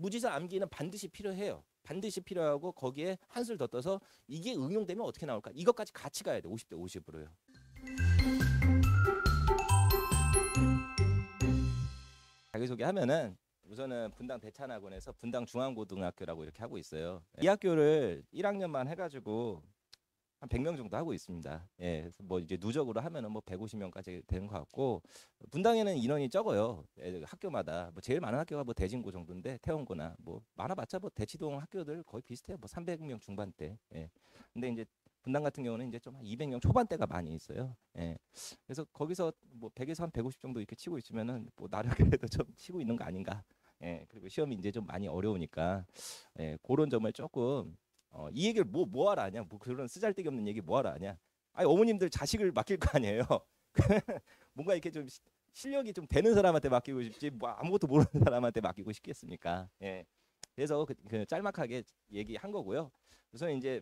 무지성 암기는 반드시 필요해요. 반드시 필요하고 거기에 한술 더 떠서 이게 응용되면 어떻게 나올까? 이것까지 같이 가야 돼. 50대 50으로요. 자기소개하면은 우선은 분당 대찬학원에서 분당 중앙고등학교라고 이렇게 하고 있어요. 이 학교를 1학년만 해가지고 한 100명 정도 하고 있습니다. 예, 그래서 뭐 이제 누적으로 하면은 뭐 150명까지 되는 것 같고 분당에는 인원이 적어요. 학교마다 뭐 제일 많은 학교가 뭐 대진고 정도인데 태원고나 뭐 많아봤자 뭐 대치동 학교들 거의 비슷해요. 뭐 300명 중반대. 예. 근데 이제 분당 같은 경우는 이제 좀 한 200명 초반대가 많이 있어요. 예. 그래서 거기서 뭐 100에서 한 150 정도 이렇게 치고 있으면은 뭐 나름 그래도 좀 치고 있는 거 아닌가. 예. 그리고 시험이 이제 좀 많이 어려우니까 예, 그런 점을 조금 이 얘기를 뭐하러 하냐? 뭐 그런 쓰잘데기 없는 얘기 뭐하러 하냐? 아니 어머님들 자식을 맡길 거 아니에요. 뭔가 이렇게 좀 실력이 좀 되는 사람한테 맡기고 싶지 뭐 아무것도 모르는 사람한테 맡기고 싶겠습니까? 예. 그래서 그 짤막하게 얘기한 거고요. 우선 이제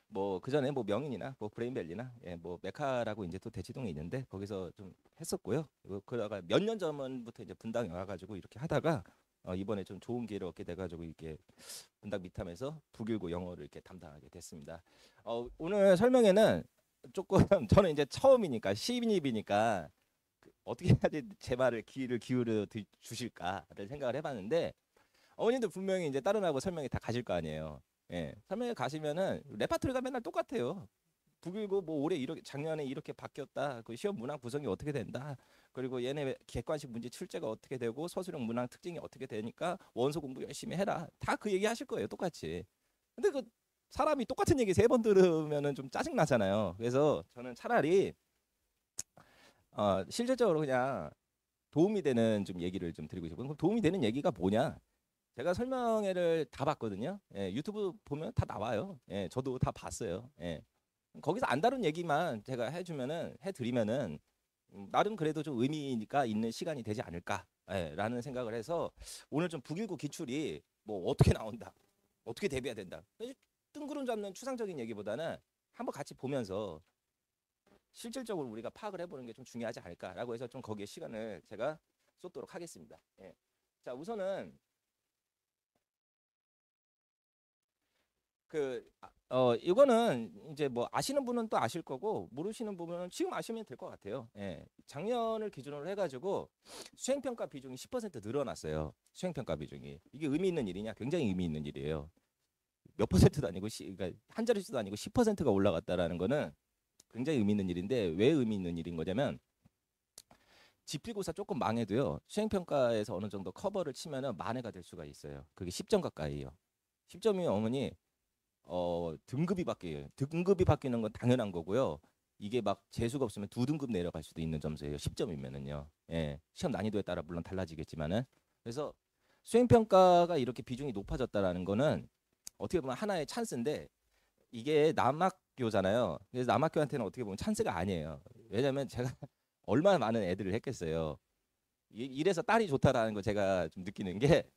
뭐 그전에 뭐 명인이나 뭐 브레인밸리나 예, 뭐 메카라고 이제 또 대치동에 있는데 거기서 좀 했었고요. 그러다가 몇 년 전부터 이제 분당에 와가지고 이렇게 하다가 이번에 좀 좋은 기회를 얻게 돼가지고 이렇게 분당 미탐에서 북일고 영어를 이렇게 담당하게 됐습니다. 오늘 설명회는 조금 저는 이제 처음이니까 시민입이니까 어떻게 해야지 제 말을 귀를 기울여 주실까를 생각을 해봤는데 어머님들 분명히 이제 다른 하고 설명회 다 가실 거 아니에요. 예, 설명회 가시면은 레파토리가 맨날 똑같아요. 북일고 뭐 올해 이렇게 작년에 이렇게 바뀌었다. 그 시험 문항 구성이 어떻게 된다. 그리고 얘네 객관식 문제 출제가 어떻게 되고 서술형 문항 특징이 어떻게 되니까 원서 공부 열심히 해라. 다 그 얘기 하실 거예요. 똑같이. 근데 그 사람이 똑같은 얘기 3번 들으면은 좀 짜증 나잖아요. 그래서 저는 차라리 실질적으로 그냥 도움이 되는 좀 얘기를 좀 드리고 싶어요. 그럼 도움이 되는 얘기가 뭐냐? 제가 설명회를 다 봤거든요. 예, 유튜브 보면 다 나와요. 예, 저도 다 봤어요. 예. 거기서 안 다룬 얘기만 제가 해드리면은 나름 그래도 좀 의미가 있는 시간이 되지 않을까, 예, 라는 생각을 해서 오늘 좀 북일고 기출이 뭐 어떻게 나온다, 어떻게 대비해야 된다, 뜬구름 잡는 추상적인 얘기보다는 한번 같이 보면서 실질적으로 우리가 파악을 해보는 게 좀 중요하지 않을까라고 해서 좀 거기에 시간을 제가 쏟도록 하겠습니다. 예. 자, 우선은 이거는 이제 뭐 아시는 분은 또 아실 거고 모르시는 분은 지금 아시면 될 것 같아요. 예. 작년을 기준으로 해가지고 수행평가 비중이 10% 늘어났어요. 수행평가 비중이. 이게 의미 있는 일이냐? 굉장히 의미 있는 일이에요. 몇 퍼센트도 아니고, 그러니까 한 자릿수도 아니고 10%가 올라갔다라는 거는 굉장히 의미 있는 일인데 왜 의미 있는 일인 거냐면 지필고사 조금 망해도요. 수행평가에서 어느 정도 커버를 치면은 만회가 될 수가 있어요. 그게 10점 가까이요. 10점이면 어머니 등급이 바뀌는 건 당연한 거고요. 이게 막 재수가 없으면 2등급 내려갈 수도 있는 점수예요. 10점이면은요. 예. 시험 난이도에 따라 물론 달라지겠지만은. 그래서 수행평가가 이렇게 비중이 높아졌다라는 거는 어떻게 보면 하나의 찬스인데 이게 남학교잖아요. 그래서 남학교한테는 어떻게 보면 찬스가 아니에요. 왜냐면 제가 얼마나 많은 애들을 했겠어요. 이래서 딸이 좋다라는 거 제가 좀 느끼는 게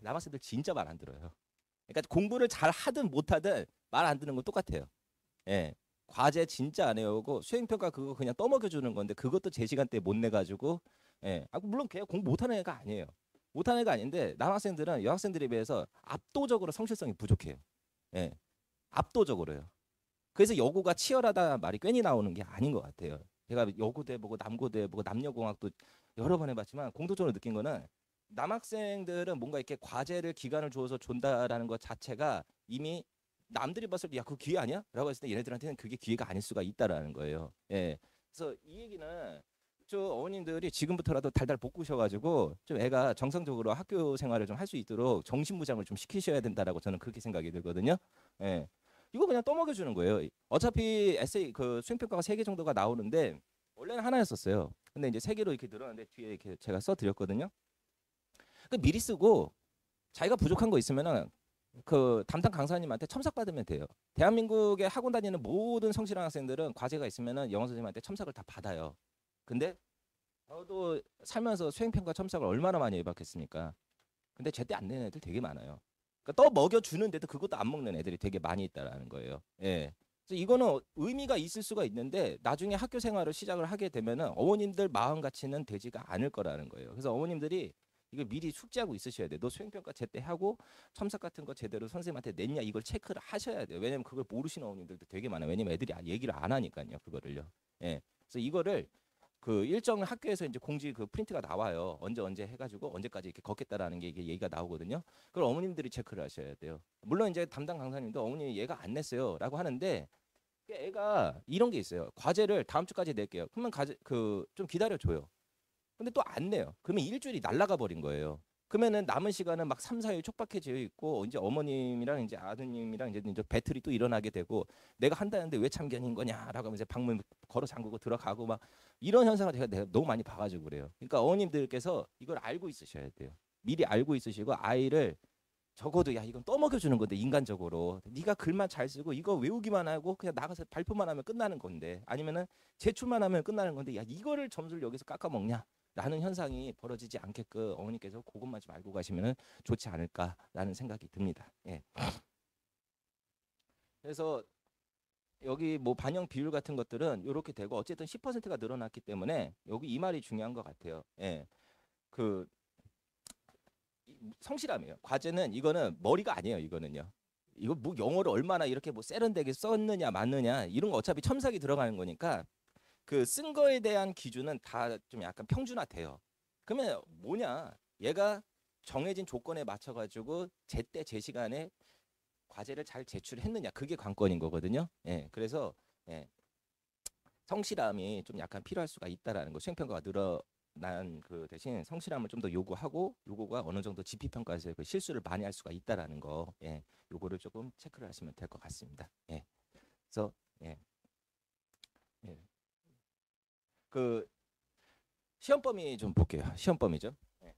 남학생들 진짜 말 안 들어요. 그러니까 공부를 잘 하든 못하든 말 안 듣는 건 똑같아요. 예. 과제 진짜 안 해오고 수행평가 그거 그냥 떠먹여 주는 건데 그것도 제 시간대에 못 내가지고 예. 물론 걔 공부 못하는 애가 아니에요. 못하는 애가 아닌데 남학생들은 여학생들에 비해서 압도적으로 성실성이 부족해요. 예. 압도적으로요. 그래서 여고가 치열하다 말이 괜히 나오는 게 아닌 것 같아요. 제가 여고도 해보고 남고도 해보고 남녀공학도 여러 번 해봤지만 공통적으로 느낀 거는 남학생들은 뭔가 이렇게 과제를 기간을 주어서 준다라는 것 자체가 이미 남들이 봤을 때 야, 그거 기회 아니야? 라고 했을 때 얘네들한테는 그게 기회가 아닐 수가 있다라는 거예요. 예. 그래서 이 얘기는 저 어머님들이 지금부터라도 달달 볶으셔가지고 좀 애가 정상적으로 학교 생활을 좀 할 수 있도록 정신무장을 좀 시키셔야 된다라고 저는 그렇게 생각이 들거든요. 예. 이거 그냥 떠먹여 주는 거예요. 어차피 에세이 그 수행평가가 3개 정도가 나오는데 원래는 하나였었어요. 근데 이제 3개로 이렇게 늘어났는데 뒤에 이렇게 제가 써 드렸거든요. 그 미리 쓰고 자기가 부족한 거 있으면은 그 담당 강사님한테 첨삭 받으면 돼요. 대한민국에 학원 다니는 모든 성실한 학생들은 과제가 있으면은 영어 선생님한테 첨삭을 다 받아요. 근데 저도 살면서 수행평가 첨삭을 얼마나 많이 해봤겠습니까? 근데 제때 안 내는 애들 되게 많아요. 그러니까 떠 먹여 주는데도 그것도 안 먹는 애들이 되게 많이 있다라는 거예요. 예. 그래서 이거는 의미가 있을 수가 있는데 나중에 학교 생활을 시작을 하게 되면은 어머님들 마음 가치는 되지가 않을 거라는 거예요. 그래서 어머님들이 이걸 미리 숙지하고 있으셔야 돼요. 너 수행평가 제때 하고 첨삭 같은 거 제대로 선생님한테 냈냐 이걸 체크를 하셔야 돼요. 왜냐면 그걸 모르시는 어머님들도 되게 많아요. 왜냐면 애들이 얘기를 안 하니까요. 그거를요. 예. 그래서 이거를 그 일정 학교에서 이제 공지 그 프린트가 나와요. 언제 해가지고 언제까지 이렇게 걷겠다라는 게 이게 얘기가 나오거든요. 그걸 어머님들이 체크를 하셔야 돼요. 물론 이제 담당 강사님도 어머니 얘가 안 냈어요라고 하는데 애가 이런 게 있어요. 과제를 다음 주까지 낼게요. 그러면 그 좀 기다려줘요. 근데 또 안 내요. 그러면 일주일이 날아가 버린 거예요. 그러면은 남은 시간은 막 3, 4일 촉박해져 있고 이제 어머님이랑 이제 아드님이랑 이제 배틀이 또 일어나게 되고 내가 한다는데 왜 참견인 거냐라고 하면서 방문 걸어 잠그고 들어가고 막 이런 현상을 내가 너무 많이 봐가지고 그래요. 그러니까 어머님들께서 이걸 알고 있으셔야 돼요. 미리 알고 있으시고 아이를 적어도 야 이건 떠먹여주는 건데 인간적으로 네가 글만 잘 쓰고 이거 외우기만 하고 그냥 나가서 발표만 하면 끝나는 건데 아니면은 제출만 하면 끝나는 건데 야 이거를 점수를 여기서 깎아먹냐 라는 현상이 벌어지지 않게끔 어머니께서 그것만 좀 알고 가시면 좋지 않을까라는 생각이 듭니다. 예. 그래서 여기 뭐 반영 비율 같은 것들은 이렇게 되고 어쨌든 10%가 늘어났기 때문에 여기 이 말이 중요한 것 같아요. 예. 그 성실함이에요. 과제는 이거는 머리가 아니에요. 이거는요. 이거 뭐 영어를 얼마나 이렇게 뭐 세련되게 썼느냐 맞느냐 이런 거 어차피 첨삭이 들어가는 거니까 그 쓴 거에 대한 기준은 다 좀 약간 평준화돼요. 그러면 뭐냐? 얘가 정해진 조건에 맞춰 가지고 제때 제 시간에 과제를 잘 제출했느냐 그게 관건인 거거든요. 예. 그래서 예. 성실함이 좀 약간 필요할 수가 있다라는 거. 수행평가가 늘어난 그 대신 성실함을 좀 더 요구하고 요거가 어느 정도 지피평가에서 그 실수를 많이 할 수가 있다라는 거. 예. 요거를 조금 체크를 하시면 될 것 같습니다. 예. 그래서 예. 예. 그 시험 범위 좀 볼게요. 시험 범위죠. 예.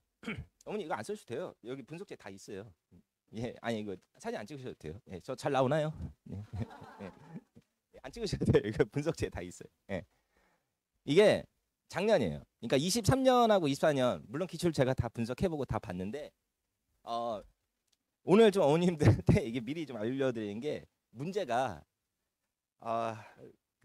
어머니 이거 안 써주셔도 돼요. 여기 분석제 다 있어요. 예, 아니 이거 사진 안 찍으셔도 돼요. 예, 저 잘 나오나요? 예. 예. 안 찍으셔도 돼요. 이거 분석제 다 있어요. 예. 이게 작년이에요. 그러니까 23년하고 24년 물론 기출 제가 다 분석해보고 다 봤는데 오늘 좀 어머님들한테 이게 미리 좀 알려드리는 게 문제가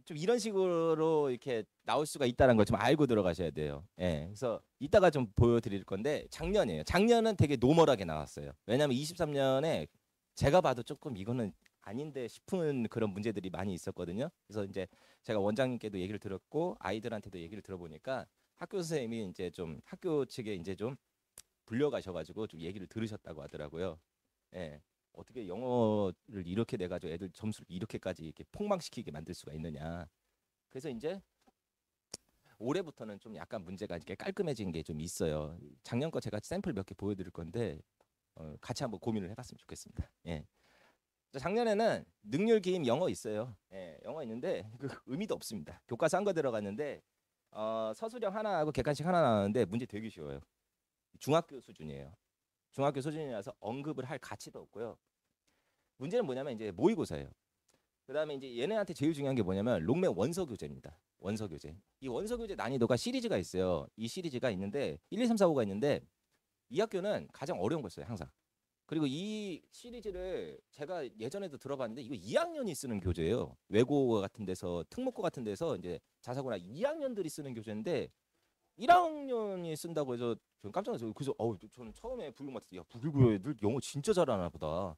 좀 이런 식으로 이렇게 나올 수가 있다는 걸 좀 알고 들어가셔야 돼요. 예. 그래서 이따가 좀 보여드릴 건데 작년이에요. 작년은 되게 노멀하게 나왔어요. 왜냐하면 23년에 제가 봐도 조금 이거는 아닌데 싶은 그런 문제들이 많이 있었거든요. 그래서 이제 제가 원장님께도 얘기를 들었고 아이들한테도 얘기를 들어보니까 학교 선생님이 이제 좀 학교 측에 이제 좀 불려가셔가지고 좀 얘기를 들으셨다고 하더라고요. 예. 어떻게 영어를 이렇게 내가지고 애들 점수를 이렇게까지 이렇게 폭망시키게 만들 수가 있느냐. 그래서 이제 올해부터는 좀 약간 문제가 이렇게 깔끔해진 게 좀 있어요. 작년 거 제가 샘플 몇 개 보여드릴 건데 같이 한번 고민을 해봤으면 좋겠습니다. 예. 작년에는 능률 기임 영어 있어요. 예, 영어 있는데 그 의미도 없습니다. 교과서 한 거 들어갔는데 서술형 하나하고 객관식 하나 나왔는데 문제 되게 쉬워요. 중학교 수준이에요. 중학교 수준이라서 언급을 할 가치도 없고요. 문제는 뭐냐면 이제 모의고사예요. 그다음에 이제 얘네한테 제일 중요한 게 뭐냐면 롱맨 원서 교재입니다. 원서 교재. 이 원서 교재 난이도가 시리즈가 있어요. 이 시리즈가 있는데 1, 2, 3, 4, 5가 있는데 이 학교는 가장 어려운 거였어요. 항상. 그리고 이 시리즈를 제가 예전에도 들어봤는데 이거 2학년이 쓰는 교재예요. 외고 같은 데서 특목고 같은 데서 이제 자사고나 2학년들이 쓰는 교재인데 1학년이 쓴다고 해서 좀 깜짝 놀랐어요. 그래서 저는 처음에 불교 맞았어요. 야, 불교 애들 영어 진짜 잘하나 보다.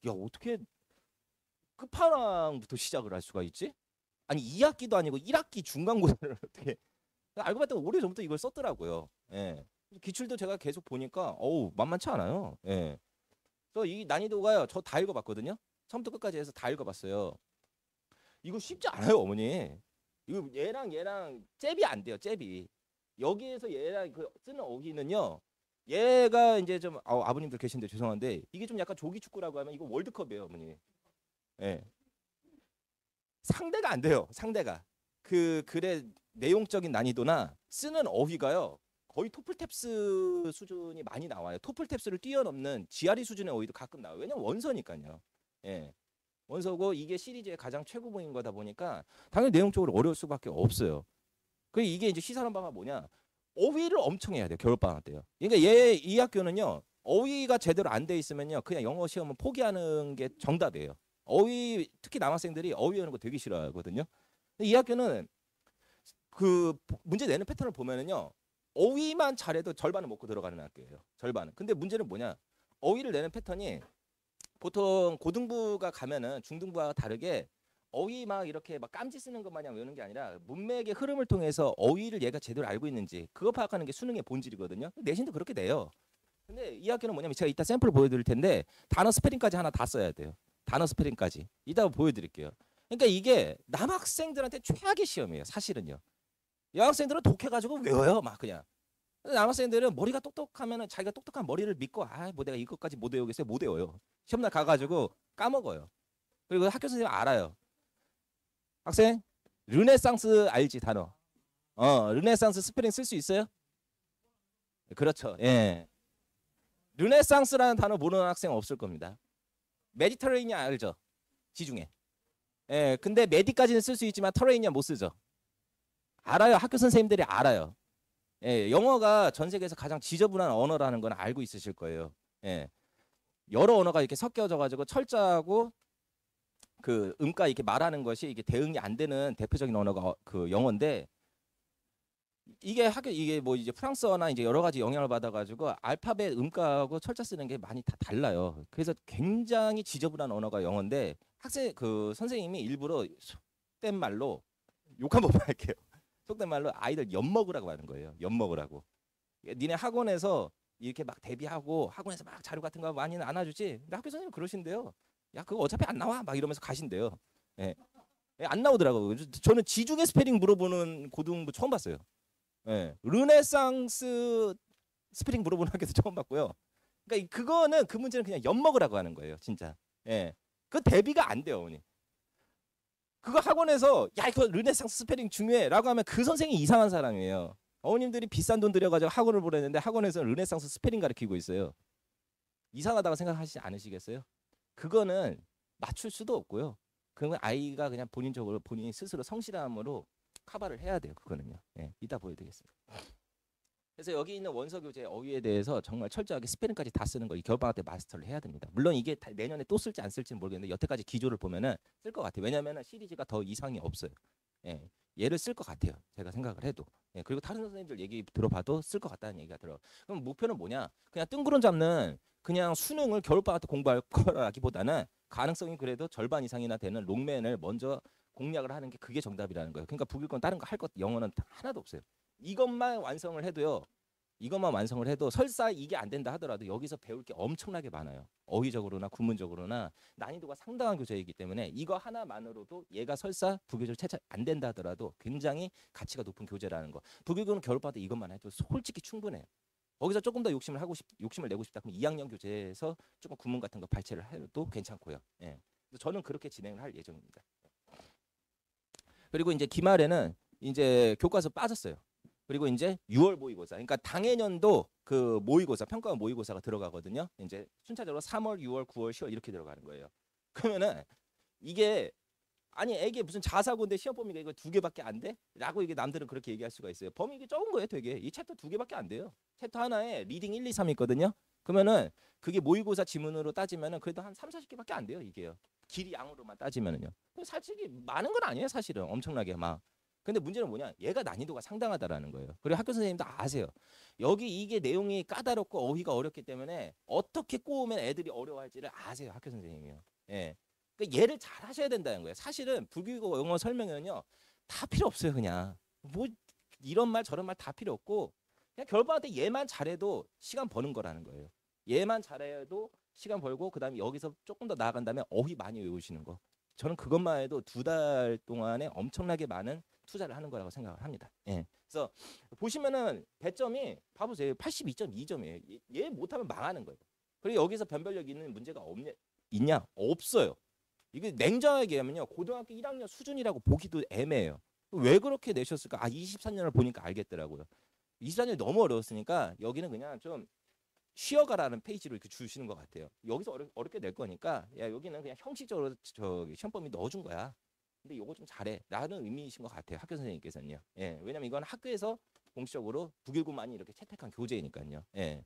야, 어떻게 끝판왕부터 시작을 할 수가 있지? 아니 2학기도 아니고 1학기 중간고사를 어떻게 알고 봤더니 오래전부터 이걸 썼더라고요. 예. 기출도 제가 계속 보니까 만만치 않아요. 예. 그래서 이 난이도가요. 저 다 읽어봤거든요. 처음부터 끝까지 해서 다 읽어봤어요. 이거 쉽지 않아요, 어머니. 이거 얘랑 잽이 안 돼요, 잽이. 여기에서 얘랑 그 쓰는 어휘는요. 얘가 이제 좀 아버님들 계신데 죄송한데 이게 좀 약간 조기 축구라고 하면 이거 월드컵이에요, 어머니. 예. 상대가 안 돼요. 상대가 그 글의 내용적인 난이도나 쓰는 어휘가요. 거의 토플탭스 수준이 많이 나와요. 토플탭스를 뛰어넘는 GRE 수준의 어휘도 가끔 나와요. 왜냐면 원서니까요. 예. 원서고 이게 시리즈의 가장 최고봉인 거다 보니까 당연히 내용적으로 어려울 수밖에 없어요. 그 이게 이제 시사론방가 뭐냐? 어휘를 엄청 해야 돼요. 겨울방학 때요. 그러니까 이 학교는요. 어휘가 제대로 안 돼 있으면요. 그냥 영어 시험은 포기하는 게 정답이에요. 어휘 특히 남학생들이 어휘 하는 거 되게 싫어하거든요. 이 학교는 그 문제 내는 패턴을 보면은요. 어휘만 잘해도 절반은 먹고 들어가는 학교예요. 절반은. 근데 문제는 뭐냐? 어휘를 내는 패턴이 보통 고등부가 가면은 중등부와 다르게 어휘 막 이렇게 막 깜지 쓰는 것 마냥 외우는 게 아니라 문맥의 흐름을 통해서 어휘를 얘가 제대로 알고 있는지 그거 파악하는 게 수능의 본질이거든요. 내신도 그렇게 돼요. 근데 이 학교는 뭐냐면 제가 이따 샘플 보여드릴 텐데 단어 스페링까지 하나 다 써야 돼요. 단어 스페링까지. 이따 보여드릴게요. 그러니까 이게 남학생들한테 최악의 시험이에요. 사실은요. 여학생들은 독해가지고 외워요. 막 그냥. 근데 남학생들은 머리가 똑똑하면 자기가 똑똑한 머리를 믿고 뭐 내가 이것까지 못 외우겠어요. 못 외워요. 시험날 가가지고 까먹어요. 그리고 학교 선생님 알아요. 학생 르네상스 알지 단어. 르네상스 스페링 쓸 수 있어요? 그렇죠. 예. 르네상스라는 단어 모르는 학생 없을 겁니다. 메디터레이니안 알죠? 지중해. 예. 근데 메디까지는 쓸 수 있지만 터레이니안 못 쓰죠. 알아요. 학교 선생님들이 알아요. 예. 영어가 전 세계에서 가장 지저분한 언어라는 건 알고 있으실 거예요. 예. 여러 언어가 이렇게 섞여져 가지고 철자하고 그 음가 이렇게 말하는 것이 이게 대응이 안 되는 대표적인 언어가 그 영어인데 이게 뭐 이제 프랑스어나 이제 여러 가지 영향을 받아가지고 알파벳 음가하고 철자 쓰는 게 많이 다 달라요. 그래서 굉장히 지저분한 언어가 영어인데 그 선생님이 일부러 속된 말로 욕 한 번만 할게요. 속된 말로 아이들 엿먹으라고 하는 거예요. 엿먹으라고. 니네 학원에서 이렇게 막 대비하고 학원에서 막 자료 같은 거 많이는 안 와주지. 근데 학교 선생님 그러신대요. 야 그거 어차피 안 나와 막 이러면서 가신대요. 예. 안 나오더라고요. 저는 지중해 스페링 물어보는 고등부 처음 봤어요. 예. 르네상스 스페링 물어보는 학교에서 처음 봤고요. 그러니까 그거는 그 문제는 그냥 엿먹으라고 하는 거예요, 진짜. 예. 그 대비가 안 돼요, 어머니. 그거 학원에서 야 이거 르네상스 스페링 중요해라고 하면 그 선생이 이상한 사람이에요. 어머님들이 비싼 돈 들여가지고 학원을 보냈는데 학원에서 르네상스 스페링 가르치고 있어요. 이상하다고 생각하시지 않으시겠어요? 그거는 맞출 수도 없고요. 그러면 아이가 그냥 본인적으로 본인이 스스로 성실함으로 커버를 해야 돼요. 그거는요. 예, 이따 보여드리겠습니다. 그래서 여기 있는 원서 교재 어휘에 대해서 정말 철저하게 스페링까지 다 쓰는 거 이 겨울방학 때 마스터를 해야 됩니다. 물론 이게 내년에 또 쓸지 안 쓸지는 모르겠는데 여태까지 기조를 보면은 쓸 것 같아요. 왜냐하면 시리즈가 더 이상이 없어요. 예, 얘를 쓸 것 같아요. 제가 생각을 해도. 예, 그리고 다른 선생님들 얘기 들어봐도 쓸 것 같다는 얘기가 들어. 그럼 목표는 뭐냐? 그냥 뜬구름 잡는 그냥 수능을 겨울방학 때 공부할 거라기보다는 가능성이 그래도 절반 이상이나 되는 롱맨을 먼저 공략을 하는 게 그게 정답이라는 거예요. 그러니까 북일권 다른 거 할 것 영어는 하나도 없어요. 이것만 완성을 해도요. 이것만 완성을 해도 설사 이게 안 된다 하더라도 여기서 배울 게 엄청나게 많아요. 어휘적으로나 구문적으로나 난이도가 상당한 교재이기 때문에 이거 하나만으로도 얘가 설사 부교재를 채차 안 된다 하더라도 굉장히 가치가 높은 교재라는 거. 북일권은 겨울방학 때 이것만 해도 솔직히 충분해요. 거기서 조금 더 욕심을 내고 싶다 그럼 2학년 교재에서 조금 구문 같은 거 발췌를 해도 괜찮고요. 예. 저는 그렇게 진행을 할 예정입니다. 그리고 이제 기말에는 이제 교과서 빠졌어요. 그리고 이제 6월 모의고사. 그러니까 당해년도 그 모의고사, 평가 모의고사가 들어가거든요. 이제 순차적으로 3월, 6월, 9월, 10월 이렇게 들어가는 거예요. 그러면은 이게 아니 이게 무슨 자사고인데 시험 범위가 이거 2개밖에 안 돼? 라고 이게 남들은 그렇게 얘기할 수가 있어요. 범위 이게 적은 거예요, 되게. 이 챕터 2개밖에 안 돼요. 챕터 하나에 리딩 1, 2, 3 있거든요. 그러면은 그게 모의고사 지문으로 따지면은 그래도 한 3, 40개밖에 안 돼요, 이게요. 길이 양으로만 따지면은요. 솔직히 많은 건 아니에요, 사실은. 엄청나게 막. 근데 문제는 뭐냐? 얘가 난이도가 상당하다라는 거예요. 그리고 학교 선생님도 아세요. 여기 이게 내용이 까다롭고 어휘가 어렵기 때문에 어떻게 꼬우면 애들이 어려워할지를 아세요, 학교 선생님이요. 예. 그러니까 얘를 잘 하셔야 된다는 거예요. 사실은 불교고 영어 설명에는요. 다 필요 없어요, 그냥. 뭐 이런 말 저런 말 다 필요 없고 그냥 결과할 때 얘만 잘해도 시간 버는 거라는 거예요. 얘만 잘해도 시간 벌고 그다음에 여기서 조금 더 나아간 다음에 어휘 많이 외우시는 거. 저는 그것만 해도 2달 동안에 엄청나게 많은 투자를 하는 거라고 생각을 합니다. 예. 그래서 보시면은 배점이 봐보세요. 82.2점이에요. 얘 못하면 망하는 거예요. 그리고 여기서 변별력 있는 문제가 있냐? 없어요. 이게 냉정하게 얘기하면요. 고등학교 1학년 수준이라고 보기도 애매해요. 왜 그렇게 내셨을까? 24년을 보니까 알겠더라고요. 24년이 너무 어려웠으니까 여기는 그냥 좀 쉬어가라는 페이지로 이렇게 주시는 것 같아요. 여기서 어렵게 낼 거니까 야 여기는 그냥 형식적으로 시험 범위 넣어준 거야. 근데 요거 좀 잘해 라는 의미이신 것 같아요. 학교 선생님께서는요. 예, 왜냐면 이건 학교에서 공식적으로 북일고만이 이렇게 채택한 교재니까요. 예.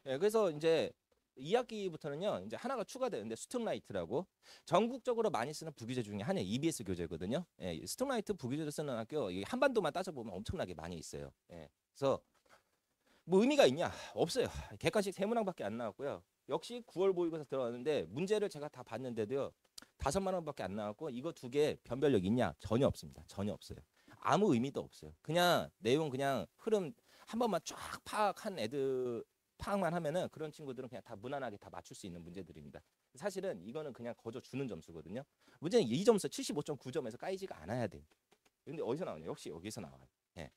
예, 그래서 이제 2학기부터는요 이제 하나가 추가되는데 스툭라이트라고 전국적으로 많이 쓰는 부교재 중에 하나의 EBS 교재거든요. 예, 스툭라이트 부교재를 쓰는 학교 이 한반도만 따져보면 엄청나게 많이 있어요. 예, 그래서 뭐 의미가 있냐? 없어요. 객관식 세 문항밖에 안 나왔고요. 역시 9월 모의고사 들어갔는데 문제를 제가 다 봤는데도요 5만 원밖에 안 나왔고 이거 두 개 변별력 있냐? 전혀 없습니다. 전혀 없어요. 아무 의미도 없어요. 그냥 내용 그냥 흐름 한 번만 쫙 파악한 애들 파악만 하면은 그런 친구들은 그냥 다 무난하게 다 맞출 수 있는 문제들입니다. 사실은 이거는 그냥 거저 주는 점수거든요. 문제는 이 점수 75.9점에서 까이지가 않아야 돼요. 근데 어디서 나오냐? 역시 여기서 나와요. 예.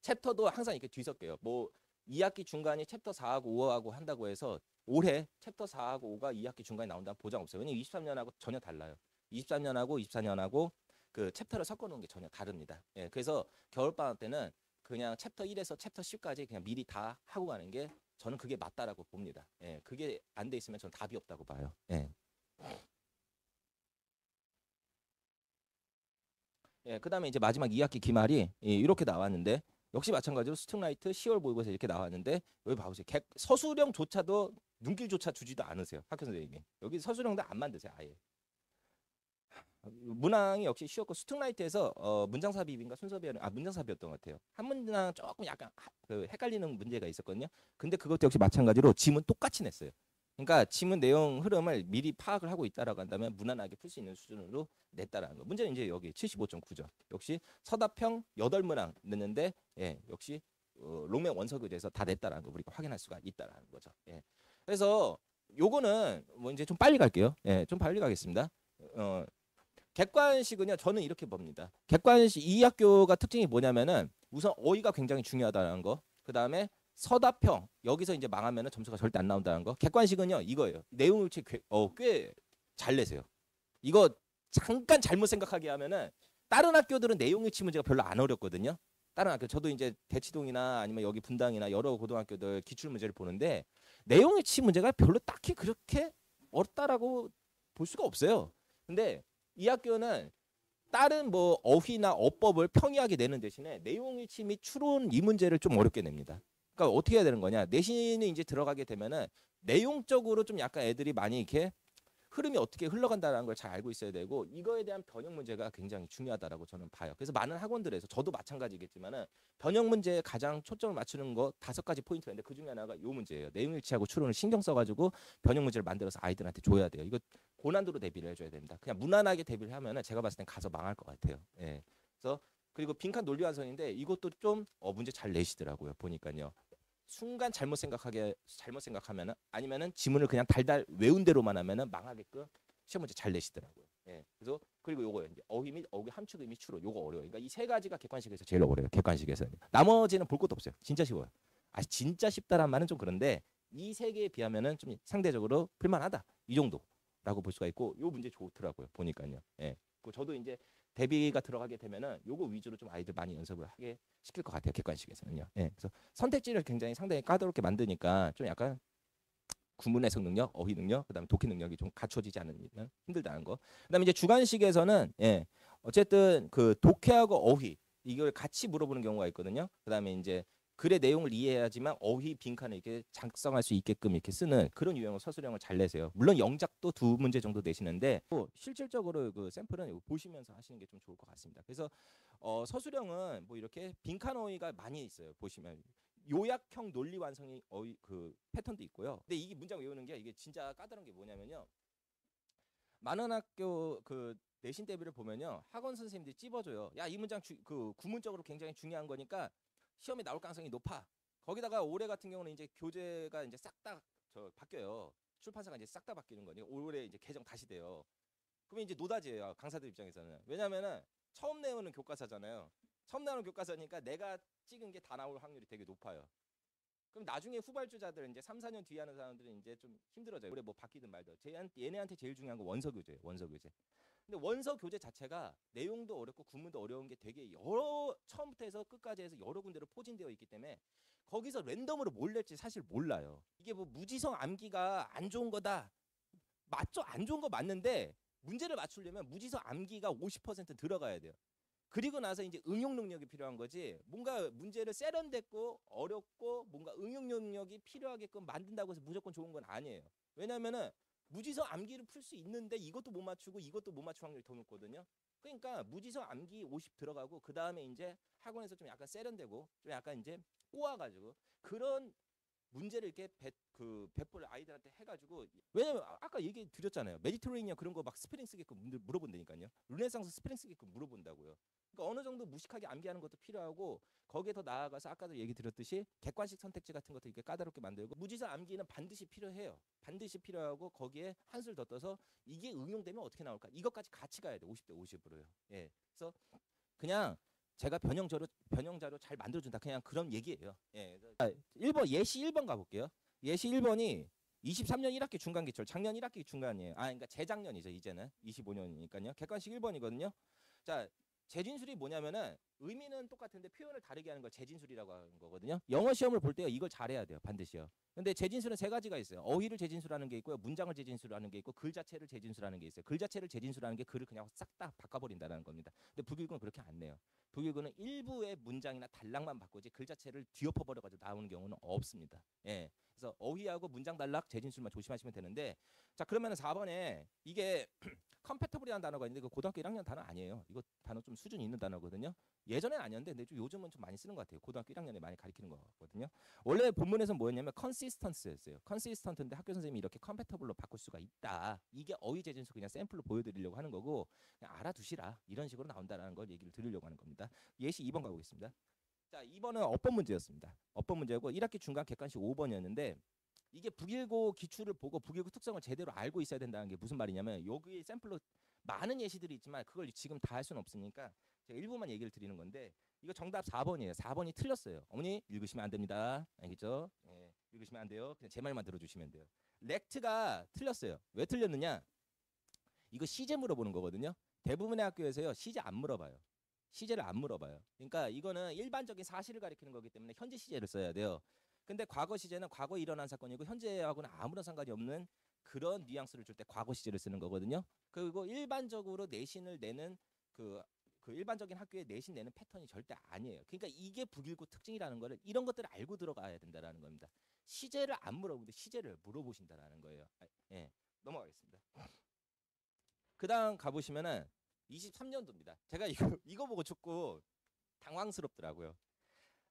챕터도 항상 이렇게 뒤섞여요. 뭐 2학기 중간이 챕터 4하고 5하고 한다고 해서 올해 챕터 4하고 5가 2학기 중간에 나온다는 보장 없어요. 왜냐면 23년하고 전혀 달라요. 23년하고 24년하고 그 챕터를 섞어 놓은 게 전혀 다릅니다. 예, 그래서 겨울방학 때는 그냥 챕터 1에서 챕터 10까지 그냥 미리 다 하고 가는 게 저는 그게 맞다라고 봅니다. 예, 그게 안 돼 있으면 저는 답이 없다고 봐요. 예. 예, 그다음에 이제 마지막 2학기 기말이 이렇게 나왔는데 역시 마찬가지로 스툭라이트 10월 모의고사 이렇게 나왔는데 여기 봐보세요. 서술형조차도 눈길조차 주지도 않으세요. 학교 선생님이. 여기 서술형도 안 만드세요. 아예. 문항이 역시 쉬웠고 스툭라이트에서 문장삽입인가 순서비는 문장삽입이었던 것 같아요. 한 문장 조금 약간 그 헷갈리는 문제가 있었거든요. 근데 그것도 역시 마찬가지로 지문 똑같이 냈어요. 그러니까 지문 내용 흐름을 미리 파악을 하고 있다라고 한다면 무난하게 풀 수 있는 수준으로 냈다라는 거. 문제는 이제 여기 75.9점. 역시 서답형 8문항 냈는데 예, 역시 롱맨 원서교재에서 다 냈다라는 거 우리가 확인할 수가 있다라는 거죠. 예. 그래서 요거는 뭐 이제 좀 빨리 갈게요. 예, 좀 빨리 가겠습니다. 객관식은요 저는 이렇게 봅니다. 객관식 이 학교가 특징이 뭐냐면은 우선 어휘가 굉장히 중요하다는 거. 그 다음에 서답형 여기서 이제 망하면은 점수가 절대 안 나온다는 거. 객관식은요 이거예요. 내용일치 꽤잘 내세요. 이거 잠깐 잘못 생각하게 하면은 다른 학교들은 내용일치 문제가 별로 안 어렵거든요. 다른 학교 저도 이제 대치동이나 아니면 여기 분당이나 여러 고등학교들 기출 문제를 보는데 내용일치 문제가 별로 딱히 그렇게 어렵다라고 볼 수가 없어요. 근데 이 학교는 다른 뭐 어휘나 어법을 평이하게 내는 대신에 내용일치 및 추론 이 문제를 좀 어렵게 냅니다. 그러니까 어떻게 해야 되는 거냐? 내신이 이제 들어가게 되면은 내용적으로 좀 약간 애들이 많이 이렇게 흐름이 어떻게 흘러간다는 걸 잘 알고 있어야 되고 이거에 대한 변형 문제가 굉장히 중요하다라고 저는 봐요. 그래서 많은 학원들에서 저도 마찬가지겠지만은 변형 문제에 가장 초점을 맞추는 거 5가지 포인트가 있는데 그 중에 하나가 요 문제예요. 내용일치하고 추론을 신경 써가지고 변형 문제를 만들어서 아이들한테 줘야 돼요. 이거 고난도로 대비를 해줘야 됩니다. 그냥 무난하게 대비를 하면은 제가 봤을 땐 가서 망할 것 같아요. 예. 그래서 그리고 빈칸 논리 완성인데 이것도 좀 문제 잘 내시더라고요. 보니까요. 순간 잘못 생각하면은 아니면은 지문을 그냥 달달 외운 대로만 하면은 망하게끔 시험 문제 잘 내시더라고요. 예. 그래서 그리고 요거요. 이제 어휘 및 어휘 함축 의미 추론 요거 어려워요. 그러니까 이 세 가지가 객관식에서 제일 어려워요. 객관식에서는. 나머지는 볼 것도 없어요. 진짜 쉬워요. 진짜 쉽다란 말은 좀 그런데 이 세 개에 비하면은 좀 상대적으로 풀만하다. 이 정도라고 볼 수가 있고 요 문제 좋더라고요. 보니까요. 예. 그 저도 이제 대비가 들어가게 되면은 요거 위주로 좀 아이들 많이 연습을 하게 시킬 것 같아요. 객관식에서는요. 예. 그래서 선택지를 굉장히 상당히 까다롭게 만드니까 좀 약간 구문 해석 능력, 어휘 능력, 그다음에 독해 능력이 좀 갖춰지지 않으면 힘들다는 거. 그다음에 이제 주관식에서는 예. 어쨌든 그 독해하고 어휘 이걸 같이 물어보는 경우가 있거든요. 그다음에 이제 글의 내용을 이해해야지만 어휘 빈칸을 이렇게 작성할 수 있게끔 이렇게 쓰는 그런 유형의 서술형을 잘 내세요. 물론 영작도 2문제 정도 내시는데 실질적으로 그 샘플은 보시면서 하시는 게 좀 좋을 것 같습니다. 그래서 서술형은 뭐 이렇게 빈칸 어휘가 많이 있어요. 보시면 요약형 논리 완성이 어휘 그 패턴도 있고요. 근데 이게 문장 외우는 게 이게 진짜 까다로운 게 뭐냐면요. 많은 학교 그 내신 대비를 보면요. 학원 선생님들이 찝어줘요. 야, 이 문장 그 구문적으로 굉장히 중요한 거니까 시험에 나올 가능성이 높아. 거기다가 올해 같은 경우는 이제 교재가 이제 싹 다 바뀌어요. 출판사가 이제 싹 다 바뀌는 거니까 올해 이제 개정 다시 돼요. 그러면 이제 노다지예요. 강사들 입장에서는. 왜냐면은 처음 내오는 교과서잖아요. 처음 나오는 교과서니까 내가 찍은 게 다 나올 확률이 되게 높아요. 그럼 나중에 후발주자들 이제 3, 4년 뒤에 하는 사람들은 이제 좀 힘들어져요. 올해 뭐 바뀌든 말든. 얘네한테 제일 중요한 건 원서 교재예요. 원서 교재. 근데 원서 교재 자체가 내용도 어렵고 구문도 어려운 게 되게 여러 처음부터 해서 끝까지 해서 여러 군데로 포진되어 있기 때문에 거기서 랜덤으로 뭘 낼지 사실 몰라요. 이게 뭐 무지성 암기가 안 좋은 거다. 맞죠? 안 좋은 거 맞는데 문제를 맞추려면 무지성 암기가 50% 들어가야 돼요. 그리고 나서 이제 응용 능력이 필요한 거지. 뭔가 문제를 세련됐고 어렵고 뭔가 응용 능력이 필요하게끔 만든다고 해서 무조건 좋은 건 아니에요. 왜냐면은 무지서 암기를 풀 수 있는데 이것도 못 맞추고 이것도 못 맞출 확률이 더 높거든요. 그러니까 무지서 암기 50 들어가고 그 다음에 이제 학원에서 좀 약간 세련되고 좀 약간 이제 꼬아가지고 그런 문제를 이렇게 배포를 아이들한테 해가지고 왜냐면 아까 얘기 드렸잖아요. 메디터레이니아 그런 거 막 스페링 쓰게끔 물어본다니까요. 르네상스 스페링 쓰게끔 물어본다고요. 그러니까 어느 정도 무식하게 암기하는 것도 필요하고 거기에 더 나아가서 아까도 얘기 드렸듯이 객관식 선택지 같은 것도 이렇게 까다롭게 만들고 무지서 암기는 반드시 필요해요. 반드시 필요하고 거기에 한술 더 떠서 이게 응용되면 어떻게 나올까? 이것까지 같이 가야 돼. 50대 50으로요. 예. 그래서 그냥 제가 변형 자료 잘 만들어준다. 그냥 그런 얘기예요. 예. 1번 예시 1번 가볼게요. 예시 1번이 23년 1학기 중간기출, 작년 1학기 중간이에요. 그러니까 재작년이죠. 이제는 25년이니까요. 객관식 1번이거든요. 자, 재진술이 뭐냐면은 의미는 똑같은데 표현을 다르게 하는 걸 재진술이라고 하는 거거든요. 영어 시험을 볼 때요, 이걸 잘해야 돼요. 반드시요. 근데 재진술은 세 가지가 있어요. 어휘를 재진술하는 게 있고요, 문장을 재진술하는 게 있고, 글 자체를 재진술하는 게 있어요. 글 자체를 재진술하는 게 글을 그냥 싹 다 바꿔버린다는 겁니다. 근데 북일고는 그렇게 안 내요. 북일고는 일부의 문장이나 단락만 바꾸지 글 자체를 뒤엎어버려가지고 나오는 경우는 없습니다. 예. 그래서 어휘하고 문장 단락 재진술만 조심하시면 되는데, 자 그러면은 4번에 이게 컴패터블이라는 단어가 있는데 그 고등학교 1학년 단어 아니에요. 이거 단어 좀 수준이 있는 단어거든요. 예전엔 아니었는데 근데 좀 요즘은 좀 많이 쓰는 것 같아요. 고등학교 1학년에 많이 가르치는 거 같거든요. 원래 본문에서 뭐였냐면 컨시스턴스였어요. 컨시스턴트인데 학교 선생님이 이렇게 컴패터블로 바꿀 수가 있다. 이게 어휘 재진수 그냥 샘플로 보여드리려고 하는 거고 그냥 알아두시라. 이런 식으로 나온다라는 걸 얘기를 드리려고 하는 겁니다. 예시 2번 가보겠습니다. 자 2번은 어법 문제였습니다. 어법 문제고 1학기 중간 객관식 5번이었는데 이게 북일고 기출을 보고 북일고 특성을 제대로 알고 있어야 된다는 게 무슨 말이냐면 여기 샘플로 많은 예시들이 있지만 그걸 지금 다 할 수는 없으니까 제가 일부만 얘기를 드리는 건데 이거 정답 4번이에요. 4번이 틀렸어요. 어머니 읽으시면 안 됩니다. 알겠죠? 예, 읽으시면 안 돼요. 그냥 제 말만 들어주시면 돼요. 렉트가 틀렸어요. 왜 틀렸느냐? 이거 시제 물어보는 거거든요. 대부분의 학교에서요 시제 안 물어봐요. 시제를 안 물어봐요. 그러니까 이거는 일반적인 사실을 가리키는 거기 때문에 현재 시제를 써야 돼요. 근데 과거 시제는 과거에 일어난 사건이고 현재하고는 아무런 상관이 없는 그런 뉘앙스를 줄 때 과거 시제를 쓰는 거거든요. 그리고 일반적으로 내신을 내는 그 일반적인 학교에 내신 내는 패턴이 절대 아니에요. 그러니까 이게 북일고 특징이라는 거를 이런 것들을 알고 들어가야 된다라는 겁니다. 시제를 안 물어보는데 시제를 물어보신다라는 거예요. 예, 넘어가겠습니다. 그다음 가보시면은 23년도입니다. 제가 이거 보고 조금 당황스럽더라고요.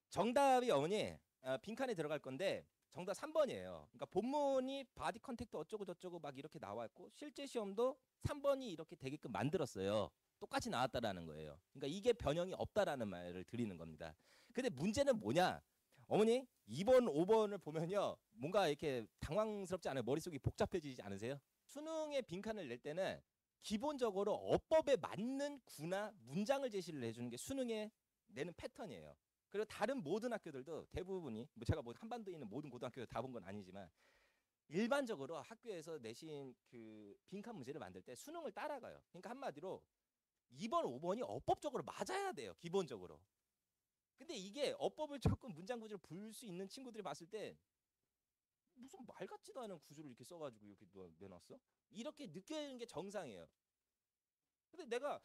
정답이 어머니 빈칸에 들어갈 건데 정답 3번이에요. 그러니까 본문이 바디 컨택트 어쩌고 저쩌고 막 이렇게 나와 있고 실제 시험도 3번이 이렇게 되게끔 만들었어요. 똑같이 나왔다라는 거예요. 그러니까 이게 변형이 없다라는 말을 드리는 겁니다. 근데 문제는 뭐냐? 어머니 2번, 5번을 보면요. 뭔가 이렇게 당황스럽지 않아요? 머릿속이 복잡해지지 않으세요? 수능에 빈칸을 낼 때는 기본적으로 어법에 맞는 구나 문장을 제시를 해주는 게 수능에 내는 패턴이에요. 그리고 다른 모든 학교들도 대부분이 뭐 제가 뭐 한반도에 있는 모든 고등학교 다 본 건 아니지만 일반적으로 학교에서 내신 그 빈칸 문제를 만들 때 수능을 따라가요. 그러니까 한마디로 2번, 5번이 어법적으로 맞아야 돼요. 기본적으로. 근데 이게 어법을 조금 문장 구조를 불 수 있는 친구들이 봤을 때 무슨 말 같지도 않은 구조를 이렇게 써가지고 이렇게 내놨어? 이렇게 느끼는 게 정상이에요. 근데 내가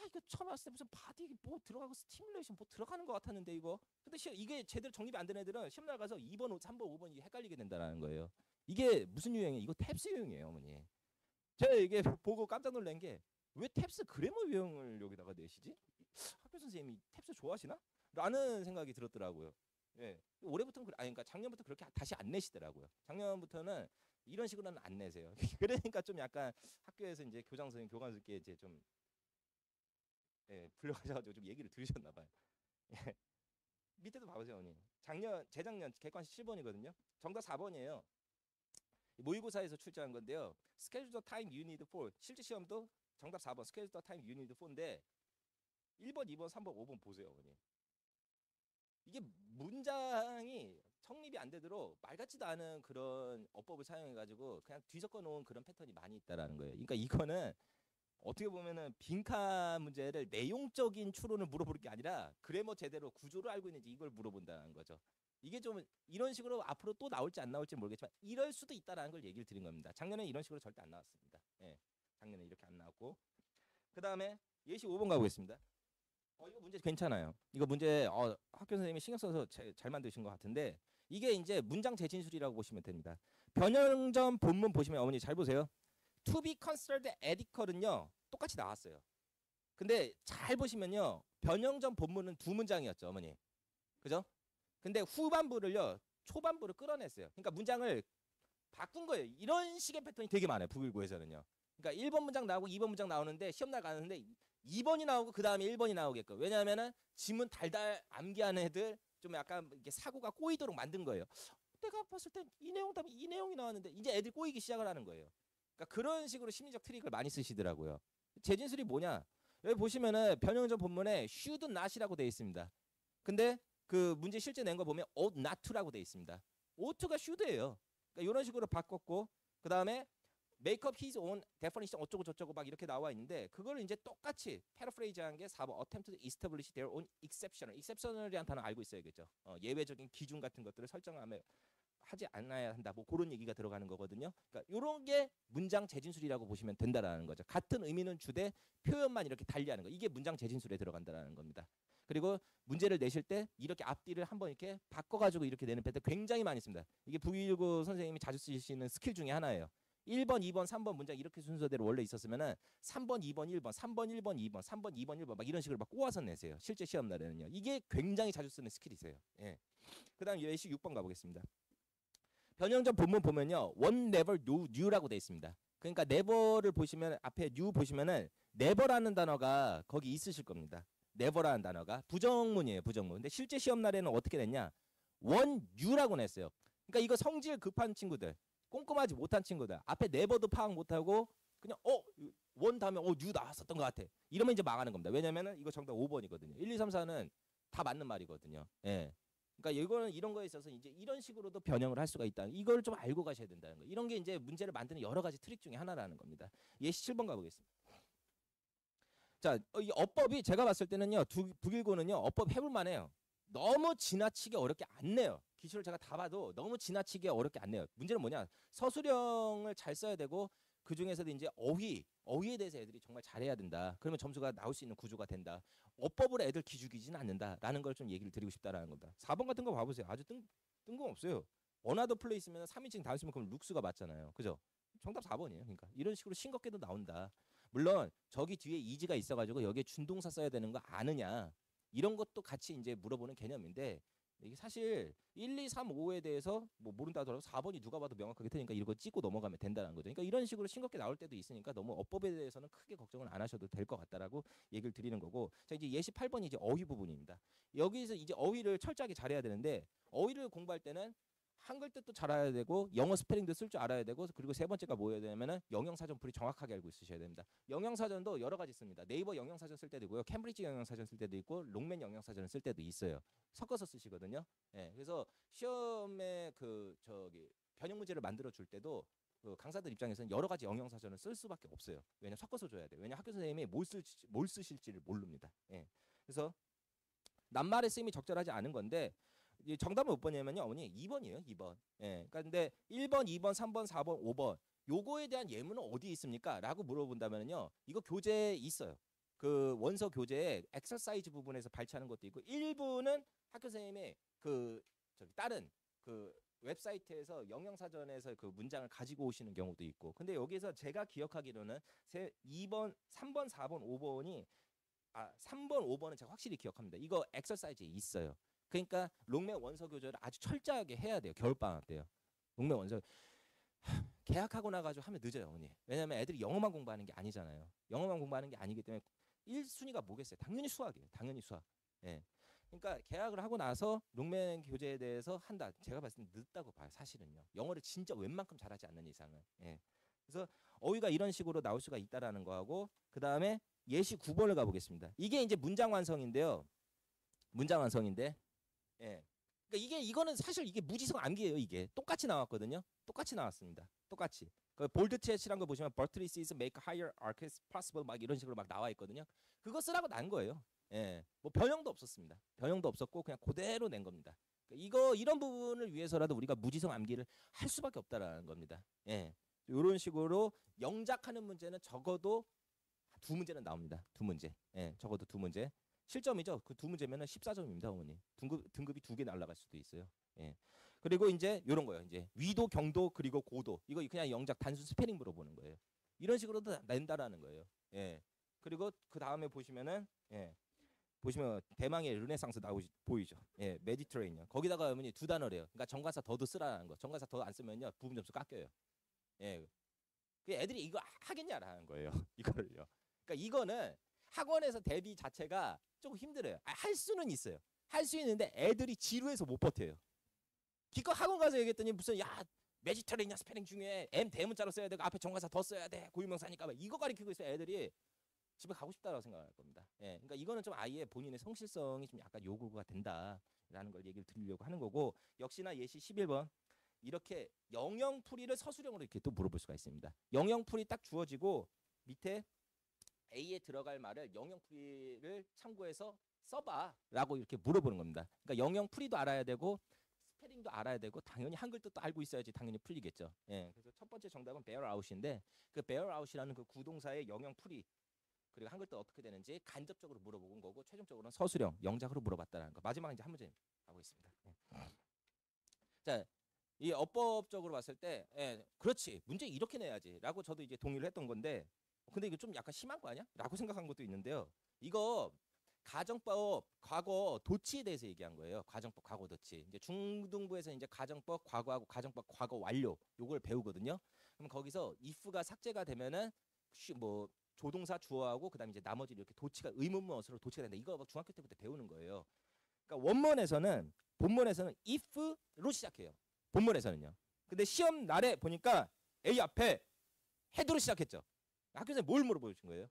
이거 처음 왔을 때 무슨 바디 뭐 들어가고 스티뮬레이션 뭐 들어가는 것 같았는데 이거. 근데 이게 제대로 정립이 안 되는 애들은 시험 날 가서 2번, 3번, 5번 이게 헷갈리게 된다는 거예요. 이게 무슨 유형이에요? 이거 탭스 유형이에요, 어머니. 제가 이게 보고 깜짝 놀란 게 왜 탭스 그래머 유형을 여기다가 내시지? 학교 선생님이 탭스 좋아하시나? 라는 생각이 들었더라고요. 예. 올해부터는 그러니까 작년부터 그렇게 다시 안 내시더라고요. 작년부터는 이런 식으로는 안 내세요. 그러니까 좀 약간 학교에서 이제 교장 선생님, 교관 선생님께 이제 좀 불려가셔가지고 좀 얘기를 들으셨나 봐요. 예. 밑에도 봐보세요, 언니. 재작년 객관식 7번이거든요. 정답 4번이에요. 모의고사에서 출제한 건데요. Schedule the time you need for. 실제 시험도 정답 4번 Schedule the time you need for인데 1번, 2번, 3번, 5번 보세요, 언니. 이게 문장이 성립이 안 되도록 말 같지도 않은 그런 어법을 사용해가지고 그냥 뒤섞어 놓은 그런 패턴이 많이 있다라는 거예요. 그러니까 이거는 어떻게 보면은 빈칸 문제를 내용적인 추론을 물어보는 게 아니라 그래머 제대로 구조를 알고 있는지 이걸 물어본다는 거죠. 이게 좀 이런 식으로 앞으로 또 나올지 안 나올지 모르겠지만 이럴 수도 있다라는 걸 얘기를 드린 겁니다. 작년에 이런 식으로 절대 안 나왔습니다. 예, 작년에 이렇게 안 나왔고 그 다음에 예시 5번 가보겠습니다. 이거 문제 괜찮아요. 이거 문제 학교 선생님이 신경 써서 잘 만드신 것 같은데 이게 이제 문장 재진술이라고 보시면 됩니다. 변형점 본문 보시면 어머니 잘 보세요. To be considered adequate는요 똑같이 나왔어요. 근데 잘 보시면요 변형점 본문은 두 문장이었죠 어머니. 그죠? 근데 후반부를요 초반부를 끌어냈어요. 그러니까 문장을 바꾼 거예요. 이런 식의 패턴이 되게 많아요. 북일고에서는요. 그러니까 1번 문장 나오고 2번 문장 나오는데 시험날 가는데 2번이 나오고 그 다음에 1번이 나오게끔. 왜냐하면은 지문 달달 암기하는 애들 좀 약간 이게 사고가 꼬이도록 만든 거예요. 내가 봤을 때 이 내용 다음에 이 내용이 나왔는데 이제 애들이 꼬이기 시작을 하는 거예요. 그러니까 그런 식으로 심리적 트릭을 많이 쓰시더라고요. 재진술이 뭐냐? 여기 보시면은 변형적 본문에 should not이라고 되어 있습니다. 근데 그 문제 실제 낸 거 보면 ought not to라고 되어 있습니다. ought to가 should예요. 그러니까 이런 식으로 바꿨고 그 다음에 make up his own definition 어쩌고 저쩌고 막 이렇게 나와 있는데 그걸 이제 똑같이 패러프레이즈한 게 4번 attempt to establish their own exceptional. exceptional이라는 단어 알고 있어야겠죠. 예외적인 기준 같은 것들을 설정하면 하지 않아야 한다. 뭐 그런 얘기가 들어가는 거거든요. 그러니까 이런 게 문장 재진술이라고 보시면 된다라는 거죠. 같은 의미는 주되 표현만 이렇게 달리하는 거. 이게 문장 재진술에 들어간다라는 겁니다. 그리고 문제를 내실 때 이렇게 앞뒤를 한번 이렇게 바꿔가지고 이렇게 내는 패턴 굉장히 많이 씁니다. 이게 북일고 선생님이 자주 쓰시는 스킬 중에 하나예요. 1번, 2번, 3번 문장 이렇게 순서대로 원래 있었으면은 3번, 2번, 1번, 3번, 1번, 2번, 3번, 2번, 1번 막 이런 식으로 막 꼬아서 내세요. 실제 시험 날에는요. 이게 굉장히 자주 쓰는 스킬이세요. 예. 그다음 예시 6번 가보겠습니다. 변형점 본문 보면요. one never knew라고 돼 있습니다. 그러니까 never를 보시면 앞에 new 보시면은 never라는 단어가 거기 있으실 겁니다. never라는 단어가 부정문이에요. 부정문. 근데 실제 시험 날에는 어떻게 냈냐? one new라고 냈어요. 그러니까 이거 성질 급한 친구들, 꼼꼼하지 못한 친구들, 앞에 never도 파악 못하고 그냥 one 다음에 new 나왔었던 것 같아. 이러면 이제 망하는 겁니다. 왜냐면은 이거 정답 5번이거든요. 1, 2, 3, 4는 다 맞는 말이거든요. 예. 그러니까 이거는 이런 거에 있어서 이제 이런 식으로도 변형을 할 수가 있다. 이걸 좀 알고 가셔야 된다는 거. 이런 게 이제 문제를 만드는 여러 가지 트릭 중에 하나라는 겁니다. 예시 7번 가보겠습니다. 자, 이 어법이 제가 봤을 때는요. 북일고는요. 어법 해볼 만해요. 너무 지나치게 어렵게 안 내요. 기출을 제가 다 봐도 너무 지나치게 어렵게 안 내요. 문제는 뭐냐? 서술형을 잘 써야 되고 그 중에서도 이제 어휘에 대해서 애들이 정말 잘해야 된다. 그러면 점수가 나올 수 있는 구조가 된다. 어법으로 애들 기죽이지는 않는다라는 걸 좀 얘기를 드리고 싶다라는 겁니다. 4번 같은 거 봐보세요. 아주 뜬금없어요. 어나더 플레이스면 3인칭 단수면 그럼 룩스가 맞잖아요. 그죠? 정답 4번이에요. 그러니까 이런 식으로 싱겁게도 나온다. 물론 저기 뒤에 이지가 있어가지고 여기에 준동사 써야 되는 거 아느냐 이런 것도 같이 이제 물어보는 개념인데 이게 사실 1, 2, 3, 5에 대해서 뭐 모른다 하더라도 4번이 누가 봐도 명확하게 되니까 이거 찍고 넘어가면 된다는 거죠. 그러니까 이런 식으로 싱겁게 나올 때도 있으니까 너무 어법에 대해서는 크게 걱정을 안 하셔도 될 것 같다라고 얘기를 드리는 거고. 자 이제 예시 8번이 이제 어휘 부분입니다. 여기서 이제 어휘를 철저하게 잘해야 되는데 어휘를 공부할 때는 한글 뜻도 잘 알아야 되고 영어 스페링도 쓸 줄 알아야 되고 그리고 세 번째가 뭐여야 되냐면은 영영사전 풀이 정확하게 알고 있으셔야 됩니다. 영영사전도 여러 가지 있습니다. 네이버 영영사전 쓸 때도 있고요. 캠브리지 영영사전 쓸 때도 있고 롱맨 영영사전을 쓸 때도 있어요. 섞어서 쓰시거든요. 예, 그래서 시험에 그 저기 변형 문제를 만들어 줄 때도 그 강사들 입장에서는 여러 가지 영영사전을 쓸 수밖에 없어요. 왜냐 섞어서 줘야 돼요. 왜냐 학교 선생님이 뭘 쓰실지를 모릅니다. 예, 그래서 낱말의 쓰임이 적절하지 않은 건데 정답은 몇 번이냐면요. 어머니 2번이에요. 2번. 예. 그러니까 근데 1번, 2번, 3번, 4번, 5번 요거에 대한 예문은 어디 있습니까? 라고 물어본다면요. 이거 교재에 있어요. 그 원서 교재에 엑서사이즈 부분에서 발췌하는 것도 있고 일부는 학교 선생님이 그 저기 다른 그 웹사이트에서 영영사전에서 그 문장을 가지고 오시는 경우도 있고. 근데 여기서 제가 기억하기로는 2번, 3번, 4번, 5번이 3번, 5번은 제가 확실히 기억합니다. 이거 엑서사이즈에 있어요. 그러니까 롱맨 원서 교재를 아주 철저하게 해야 돼요. 겨울방학 때요. 롱맨 원서 계약하고 나가지고 하면 늦어요. 어머니. 왜냐하면 애들이 영어만 공부하는 게 아니잖아요. 영어만 공부하는 게 아니기 때문에 1순위가 뭐겠어요. 당연히 수학이에요. 당연히 수학. 예. 그러니까 계약을 하고 나서 롱맨 교재에 대해서 한다. 제가 봤을 때 늦다고 봐요. 사실은요. 영어를 진짜 웬만큼 잘하지 않는 이상은. 예. 그래서 어휘가 이런 식으로 나올 수가 있다라는 거하고 그 다음에 예시 9번을 가보겠습니다. 이게 이제 문장 완성인데요. 문장 완성인데 예. 그러니까 이거는 사실 이게 무지성 암기예요. 이게 똑같이 나왔거든요. 똑같이 나왔습니다. 똑같이. 그 볼드 채치란 거 보시면 버트리시스 make higher arcs possible 막 이런 식으로 막 나와 있거든요. 그거 쓰라고 난 거예요. 예. 뭐 변형도 없었습니다. 변형도 없었고 그냥 그대로 낸 겁니다. 그러니까 이런 부분을 위해서라도 우리가 무지성 암기를 할 수밖에 없다라는 겁니다. 예. 이런 식으로 영작하는 문제는 적어도 두 문제는 나옵니다. 두 문제. 예. 적어도 두 문제. 실점이죠. 그 두 문제면은 14점입니다, 어머니. 등급이 두 개 날라갈 수도 있어요. 예. 그리고 이제 요런 거예요. 이제 위도, 경도, 그리고 고도. 이거 그냥 영작 단순 스페링 물어보는 거예요. 이런 식으로도 낸다라는 거예요. 예. 그리고 그 다음에 보시면은 예. 보시면 대망의 르네상스 나오시 보이죠? 예, 메디트레이니언. 거기다가 어머니 두 단어래요. 그러니까 정관사 더도 쓰라는 거. 정관사 더 안 쓰면요 부분 점수 깎여요. 예, 그 애들이 이거 하겠냐라는 거예요. 이거를요. 그러니까 이거는 학원에서 대비 자체가 조금 힘들어요. 할 수는 있어요. 할 수 있는데 애들이 지루해서 못 버텨요. 기껏 학원 가서 얘기했더니 무슨 야 메디트레이니언 스페링 중에 M 대문자로 써야 되고 앞에 정관사 더 써야 돼. 고유명사니까 막 이거 가리키고 있어요. 애들이 집에 가고 싶다라고 생각할 겁니다. 예, 그러니까 이거는 좀 아이의 본인의 성실성이 좀 약간 요구가 된다라는 걸 얘기를 드리려고 하는 거고 역시나 예시 11번 이렇게 영영풀이를 서술형으로 이렇게 또 물어볼 수가 있습니다. 영영풀이 딱 주어지고 밑에 A에 들어갈 말을 영영풀이를 참고해서 써봐라고 이렇게 물어보는 겁니다. 그러니까 영영풀이도 알아야 되고 스페링도 알아야 되고 당연히 한글 뜻도 알고 있어야지 당연히 풀리겠죠. 예, 그래서 첫 번째 정답은 bear out인데 그 bear out이라는 그 구동사의 영영풀이 그리고 한글 뜻 어떻게 되는지 간접적으로 물어본 거고 최종적으로는 서술형 영작으로 물어봤다는 거. 마지막 이제 한 문제 하고 있습니다. 예. 자, 이 어법적으로 봤을 때, 예, 그렇지 문제 이렇게 내야지라고 저도 이제 동의를 했던 건데, 근데 이거 좀 약간 심한 거 아니야?라고 생각한 것도 있는데요. 이거 가정법 과거 도치에 대해서 얘기한 거예요. 가정법 과거 도치. 이제 중등부에서 이제 가정법 과거하고 가정법 과거 완료 요걸 배우거든요. 그럼 거기서 if가 삭제가 되면은 뭐 조동사 주어하고 그다음에 이제 나머지 이렇게 도치가 의문문어로 도치가 된다. 이거 중학교 때부터 배우는 거예요. 그러니까 원문에서는 본문에서는 if로 시작해요. 본문에서는요. 근데 시험 날에 보니까 A 앞에 head로 시작했죠. 학교에서 뭘 물어보신 거예요?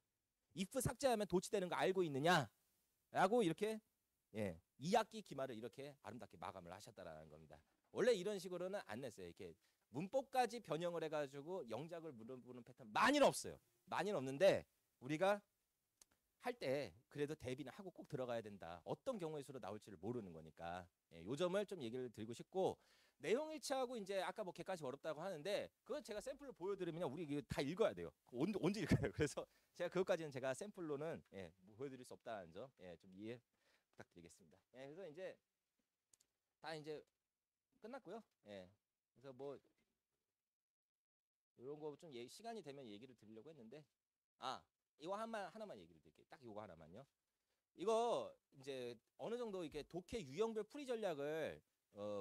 if 삭제하면 도치되는 거 알고 있느냐? 라고 이렇게 예, 2학기 기말을 이렇게 아름답게 마감을 하셨다라는 겁니다. 원래 이런 식으로는 안 냈어요. 이렇게 문법까지 변형을 해가지고 영작을 물어보는 패턴 많이는 없어요. 많이는 없는데 우리가 할 때 그래도 대비는 하고 꼭 들어가야 된다. 어떤 경우의 수로 나올지를 모르는 거니까. 예, 요 점을 좀 얘기를 드리고 싶고 내용 일치하고 이제 아까 뭐 객관식 어렵다고 하는데 그거 제가 샘플로 보여드리면 우리 이거 다 읽어야 돼요. 언제 읽어요? 그래서 제가 그것까지는 제가 샘플로는 예, 보여드릴 수 없다는 점, 예, 좀 이해 부탁드리겠습니다. 예, 그래서 이제 다 이제 끝났고요. 예, 그래서 뭐 이런 거 좀 시간이 되면 얘기를 드리려고 했는데 이거 하나만 얘기를 드릴게요. 딱 이거 하나만요. 이거 이제 어느 정도 이렇게 독해 유형별 풀이 전략을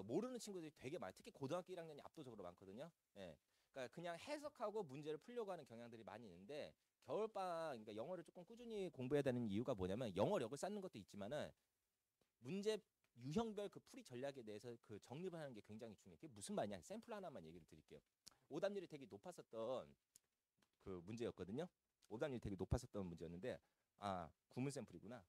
모르는 친구들이 되게 많아요. 특히 고등학교 1학년이 압도적으로 많거든요. 예. 그러니까 그냥 해석하고 문제를 풀려고 하는 경향들이 많이 있는데 겨울방학 그러니까 영어를 조금 꾸준히 공부해야 되는 이유가 뭐냐면 영어력을 쌓는 것도 있지만은 문제 유형별 그 풀이 전략에 대해서 그 정립을 하는 게 굉장히 중요해요. 그게 무슨 말이냐? 샘플 하나만 얘기를 드릴게요. 오답률이 되게 높았었던 그 문제였거든요. 오답률이 되게 높았었던 문제였는데 구문 샘플이구나.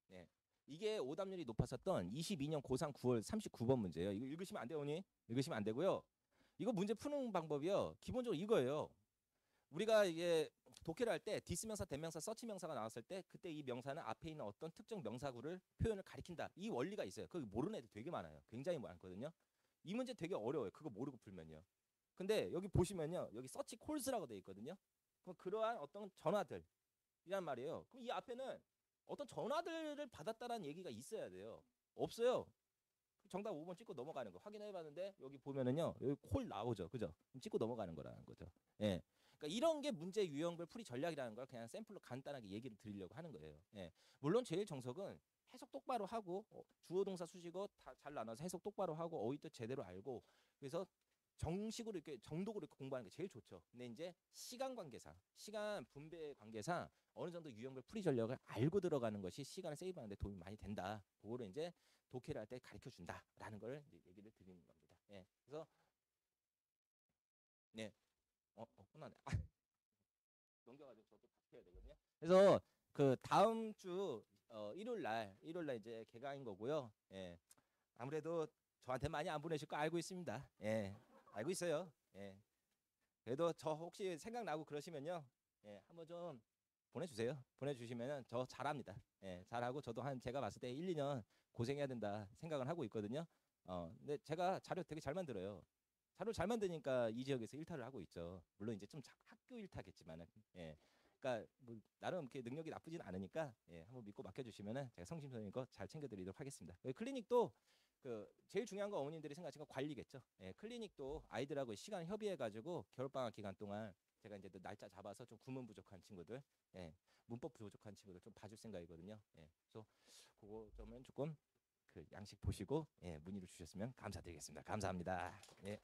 네. 이게 오답률이 높았었던 22년 고3 9월 39번 문제예요. 이거 읽으시면 안 돼요, 언니. 읽으시면 안 되고요. 이거 문제 푸는 방법이요. 기본적으로 이거예요. 우리가 이게 독해를 할 때 디스명사, 대명사, 서치명사가 나왔을 때 그때 이 명사는 앞에 있는 어떤 특정 명사구를 표현을 가리킨다. 이 원리가 있어요. 그거 모르는 애들 되게 많아요. 굉장히 많거든요. 이 문제 되게 어려워요. 그거 모르고 풀면요. 근데 여기 보시면요. 여기 서치 콜스라고 돼 있거든요. 그럼 그러한 어떤 전화들이란 말이에요. 그럼 이 앞에는 어떤 전화들을 받았다라는 얘기가 있어야 돼요. 없어요. 정답 5번 찍고 넘어가는 거 확인해 봤는데 여기 보면은요. 여기 콜 나오죠. 그죠? 찍고 넘어가는 거라는 거죠. 예. 그러니까 이런 게 문제 유형별 풀이 전략이라는 걸 그냥 샘플로 간단하게 얘기를 드리려고 하는 거예요. 예. 물론 제일 정석은 해석 똑바로 하고 주어 동사 수식어 다 잘 나눠서 해석 똑바로 하고 어휘 뜻 제대로 알고 그래서 정식으로 이렇게 정독으로 이렇게 공부하는 게 제일 좋죠. 근데 이제 시간 관계상, 시간 분배 관계상 어느 정도 유형별 풀이 전략을 알고 들어가는 것이 시간을 세이브하는 데 도움이 많이 된다. 그거를 이제 독해를 할 때 가르쳐 준다라는 걸 이제 얘기를 드리는 겁니다. 예. 그래서 네. 혼나네. 넘겨가지고 저도 다시 해야 되거든요. 그래서 그 다음 주 일요일 날 이제 개강인 거고요. 예. 아무래도 저한테 많이 안 보내실 거 알고 있습니다. 예. 알고 있어요. 예. 그래도 저 혹시 생각나고 그러시면요. 예. 한번 좀 보내주세요. 보내주시면은 저 잘합니다. 예. 잘하고 저도 한 제가 봤을 때 1, 2년 고생해야 된다 생각을 하고 있거든요. 근데 제가 자료 되게 잘 만들어요. 자료 잘 만드니까 이 지역에서 일탈을 하고 있죠. 물론 이제 좀 학교 일타겠지만은 예. 그러니까 뭐 나름 이렇게 능력이 나쁘진 않으니까 예, 한번 믿고 맡겨주시면은 제가 성심성의껏 잘 챙겨드리도록 하겠습니다. 클리닉도 그 제일 중요한 건 어머님들이 생각하시는 건 관리겠죠. 예, 클리닉도 아이들하고 시간 협의해가지고 겨울방학 기간 동안 제가 이제 날짜 잡아서 좀 구문 부족한 친구들, 예, 문법 부족한 친구들 좀 봐줄 생각이거든요. 예, 그래서 그거 점은 조금 그 양식 보시고 예, 문의를 주셨으면 감사드리겠습니다. 감사합니다. 예.